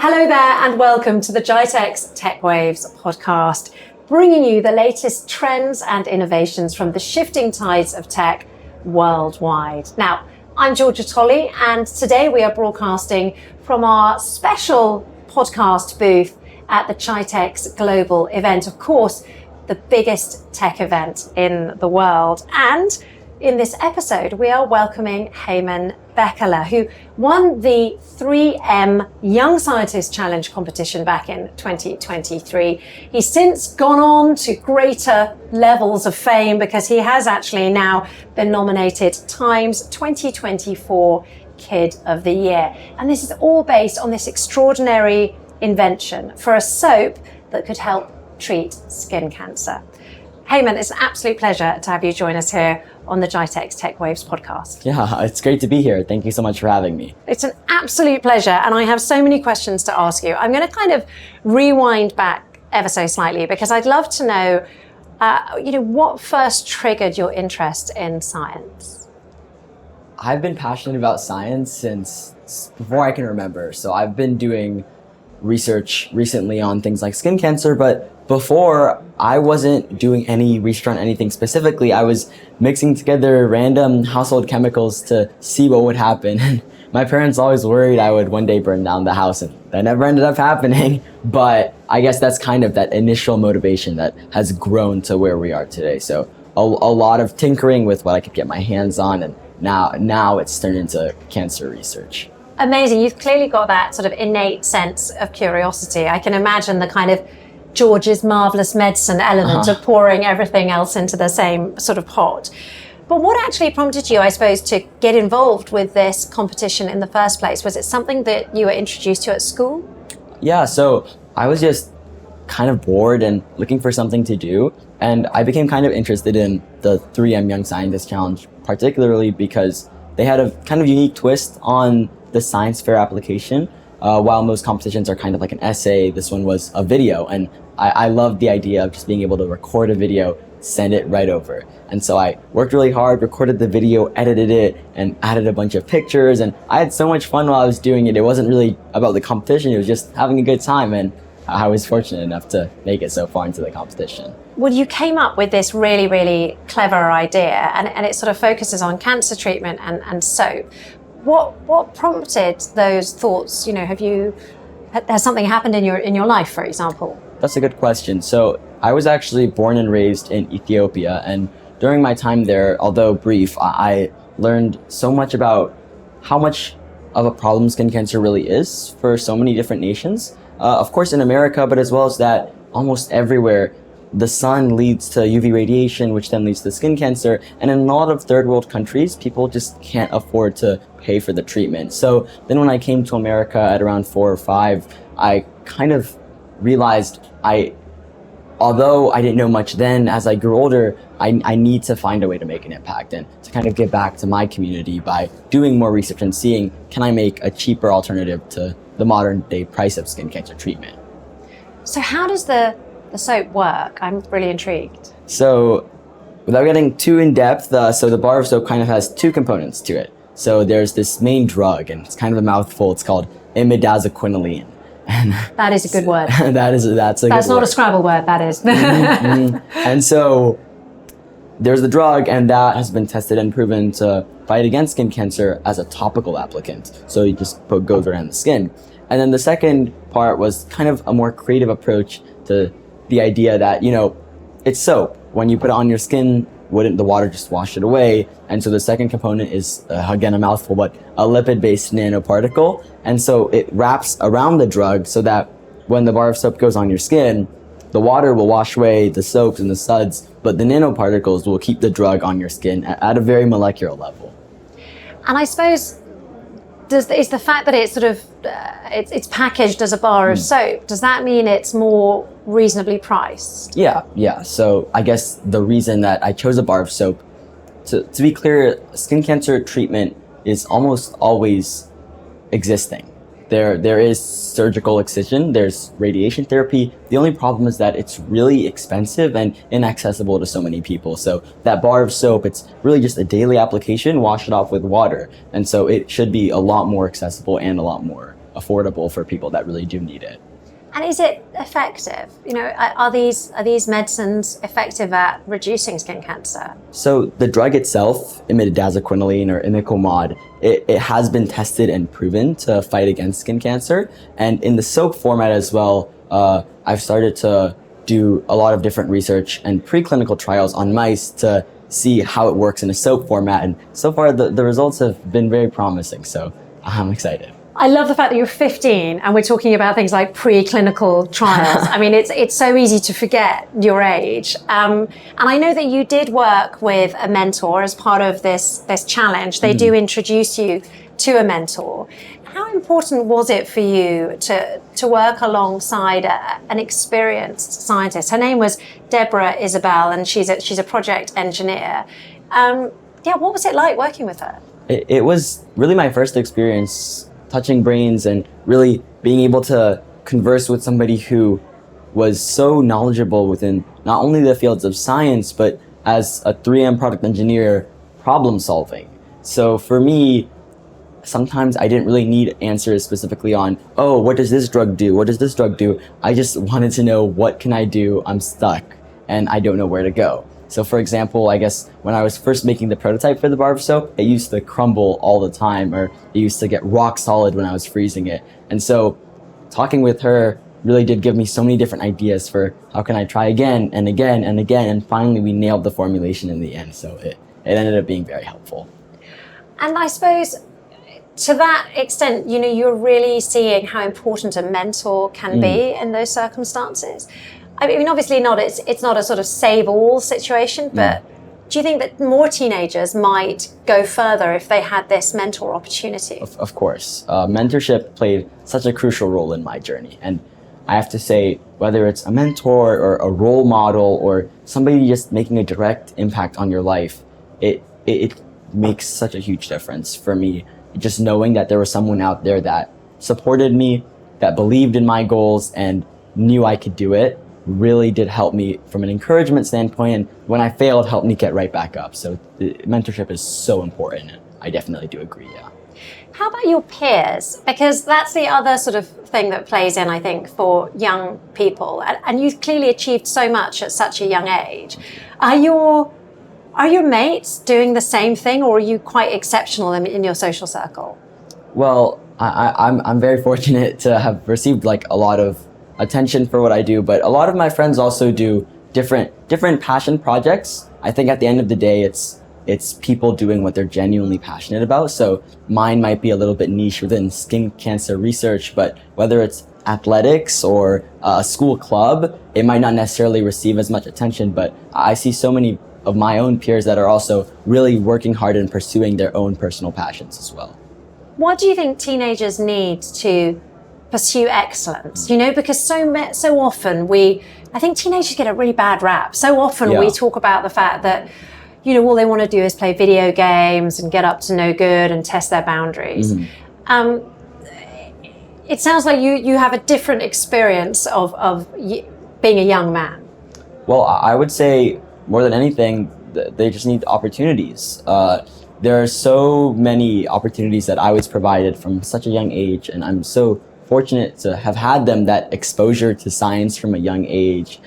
Hello there and welcome to the GITEX Tech Waves Podcast, bringing you the latest trends and innovations from the shifting tides of tech worldwide. Now, I'm Georgia Tolley, and today we are broadcasting from our special podcast booth at the GITEX Global event, of course, the biggest tech event in the world. And in this episode, we are welcoming Heman Bekele, who won the 3M Young Scientist Challenge competition back in 2023. He's since gone on to greater levels of fame because he has actually now been nominated Times 2024 Kid of the Year. And this is all based on this extraordinary invention for a soap that could help treat skin cancer. Heman, it's an absolute pleasure to have you join us here on the GITEX Tech Waves podcast. Yeah, it's great to be here. Thank you so much for having me. It's an absolute pleasure, and I have so many questions to ask you. I'm going to kind of rewind back ever so slightly because I'd love to know, what first triggered your interest in science? I've been passionate about science since before I can remember. So I've been doing research recently on things like skin cancer, but before, I wasn't doing any research on anything specifically. I was mixing together random household chemicals to see what would happen. My parents always worried I would one day burn down the house, and that never ended up happening. But I guess that's kind of that initial motivation that has grown to where we are today. So a lot of tinkering with what I could get my hands on, and now it's turned into cancer research. Amazing. You've clearly got that sort of innate sense of curiosity. I can imagine the kind of George's marvelous medicine element of pouring everything else into the same sort of pot. But what actually prompted you, I suppose, to get involved with this competition in the first place? Was it something that you were introduced to at school? Yeah, so I was just kind of bored and looking for something to do. And I became kind of interested in the 3M Young Scientist Challenge, particularly because they had a kind of unique twist on the science fair application. While most competitions are kind of like an essay, this one was a video. And I loved the idea of just being able to record a video, send it right over. And so I worked really hard, recorded the video, edited it, and added a bunch of pictures. And I had so much fun while I was doing it. It wasn't really about the competition, it was just having a good time. And I was fortunate enough to make it so far into the competition. Well, you came up with this really, really clever idea, and it sort of focuses on cancer treatment and soap. What prompted those thoughts? Has something happened in your life, for example? That's a good question. So I was actually born and raised in Ethiopia, and during my time there, although brief, I learned so much about how much of a problem skin cancer really is for so many different nations. Of course in America, but as well as that, almost everywhere, the sun leads to UV radiation, which then leads to skin cancer. And in a lot of third world countries, people just can't afford to pay for the treatment. So then when I came to America at around 4 or 5, I kind of realized although I didn't know much then, as I grew older, I need to find a way to make an impact and to kind of give back to my community by doing more research and seeing, can I make a cheaper alternative to the modern day price of skin cancer treatment? So how does the soap work? I'm really intrigued. So without getting too in depth, so the bar of soap kind of has two components to it. So there's this main drug, and it's kind of a mouthful. It's called imidazoquinoline. And that is a good word. That's not word. A Scrabble word, that is. And so there's the drug, and that has been tested and proven to fight against skin cancer as a topical applicant. So you just goes around the skin. And then the second part was kind of a more creative approach to the idea that, it's soap. When you put it on your skin, wouldn't the water just wash it away? And so the second component is, again, a mouthful, but a lipid-based nanoparticle. And so it wraps around the drug so that when the bar of soap goes on your skin, the water will wash away the soaps and the suds, but the nanoparticles will keep the drug on your skin at a very molecular level. And I suppose, is the fact that it's sort of, it's packaged as a bar of soap, does that mean it's more reasonably priced? Yeah. So I guess the reason that I chose a bar of soap, to be clear, skin cancer treatment is almost always existing. There is surgical excision, there's radiation therapy. The only problem is that it's really expensive and inaccessible to so many people. So that bar of soap, it's really just a daily application, wash it off with water. And so it should be a lot more accessible and a lot more affordable for people that really do need it. And is it effective? Are these medicines effective at reducing skin cancer? So the drug itself, imidazoquinoline or imiquimod, it has been tested and proven to fight against skin cancer. And in the soap format as well, I've started to do a lot of different research and preclinical trials on mice to see how it works in a soap format. And so far, the results have been very promising. So I'm excited. I love the fact that you're 15 and we're talking about things like preclinical trials. I mean, it's so easy to forget your age. And I know that you did work with a mentor as part of this challenge. They do introduce you to a mentor. How important was it for you to work alongside an experienced scientist? Her name was Deborah Isabel, and she's a project engineer. What was it like working with her? It was really my first experience touching brains and really being able to converse with somebody who was so knowledgeable within not only the fields of science, but as a 3M product engineer, problem solving. So for me, sometimes I didn't really need answers specifically on, oh, what does this drug do? What does this drug do? I just wanted to know, what can I do? I'm stuck and I don't know where to go. So for example, I guess when I was first making the prototype for the bar of soap, it used to crumble all the time, or it used to get rock solid when I was freezing it. And so talking with her really did give me so many different ideas for how can I try again and again and again. And finally we nailed the formulation in the end. So it ended up being very helpful. And I suppose to that extent, you're really seeing how important a mentor can be in those circumstances. I mean, obviously it's not a sort of save-all situation, but do you think that more teenagers might go further if they had this mentor opportunity? Of course. Mentorship played such a crucial role in my journey. And I have to say, whether it's a mentor or a role model or somebody just making a direct impact on your life, it makes such a huge difference for me. Just knowing that there was someone out there that supported me, that believed in my goals and knew I could do it, really did help me from an encouragement standpoint. And when I failed, helped me get right back up. So mentorship is so important. I definitely do agree, yeah. How about your peers? Because that's the other sort of thing that plays in, I think, for young people. And you've clearly achieved so much at such a young age. Are your mates doing the same thing, or are you quite exceptional in your social circle? Well, I'm very fortunate to have received like a lot of attention for what I do, but a lot of my friends also do different passion projects. I think at the end of the day, it's people doing what they're genuinely passionate about. So mine might be a little bit niche within skin cancer research, but whether it's athletics or a school club, it might not necessarily receive as much attention. But I see so many of my own peers that are also really working hard and pursuing their own personal passions as well. What do you think teenagers need to pursue excellence? Because so often I think teenagers get a really bad rap. So often we talk about the fact that, all they want to do is play video games and get up to no good and test their boundaries. It sounds like you have a different experience of being a young man. Well, I would say more than anything, they just need opportunities. There are so many opportunities that I was provided from such a young age, and I'm so fortunate to have had them, that exposure to science from a young age,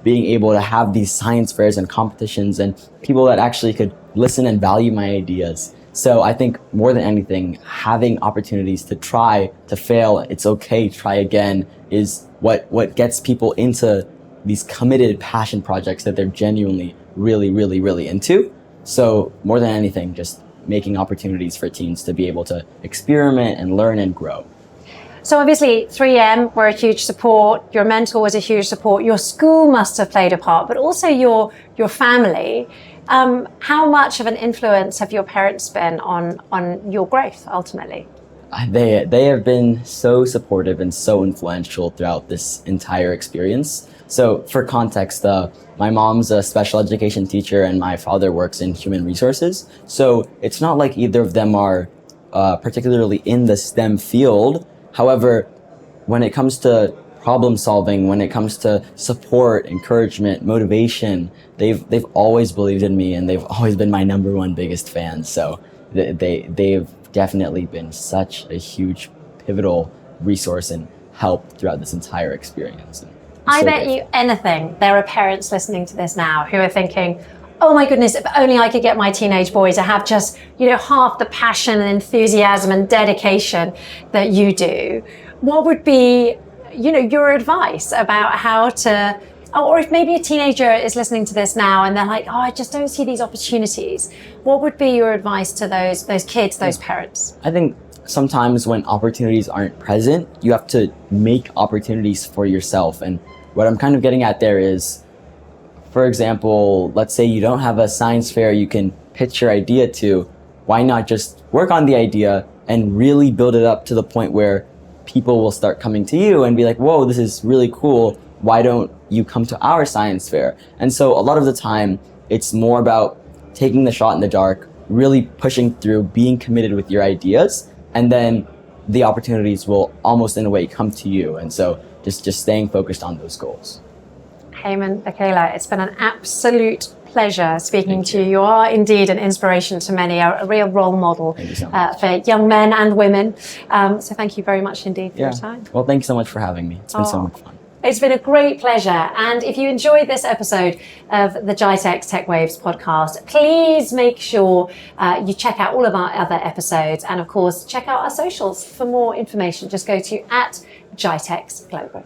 being able to have these science fairs and competitions and people that actually could listen and value my ideas. So I think more than anything, having opportunities to try, to fail, it's okay, try again, is what gets people into these committed passion projects that they're genuinely really, really, really into. So more than anything, just making opportunities for teens to be able to experiment and learn and grow. So obviously 3M were a huge support, your mentor was a huge support, your school must have played a part, but also your family. How much of an influence have your parents been on your growth ultimately? They have been so supportive and so influential throughout this entire experience. So for context, my mom's a special education teacher and my father works in human resources. So it's not like either of them are particularly in the STEM field. However, when it comes to problem solving, when it comes to support, encouragement, motivation, they've always believed in me, and they've always been my #1 biggest fans. So they've definitely been such a huge pivotal resource and help throughout this entire experience. I bet you anything there are parents listening to this now who are thinking, oh my goodness, if only I could get my teenage boy to have just, half the passion and enthusiasm and dedication that you do. What would be, your advice about how to, or if maybe a teenager is listening to this now and they're like, oh, I just don't see these opportunities. What would be your advice to those kids, those parents? I think sometimes when opportunities aren't present, you have to make opportunities for yourself. And what I'm kind of getting at there is, for example, let's say you don't have a science fair you can pitch your idea to. Why not just work on the idea and really build it up to the point where people will start coming to you and be like, whoa, this is really cool. Why don't you come to our science fair? And so a lot of the time, it's more about taking the shot in the dark, really pushing through, being committed with your ideas, and then the opportunities will almost in a way come to you. And so just staying focused on those goals. Heman Bekele, it's been an absolute pleasure speaking to you. You are indeed an inspiration to many, a real role model for young men and women. So thank you very much indeed for your time. Well, thank you so much for having me. It's been so much fun. It's been a great pleasure. And if you enjoyed this episode of the GITEX Tech Waves podcast, please make sure you check out all of our other episodes. And of course, check out our socials for more information. Just go to @GITEX Global.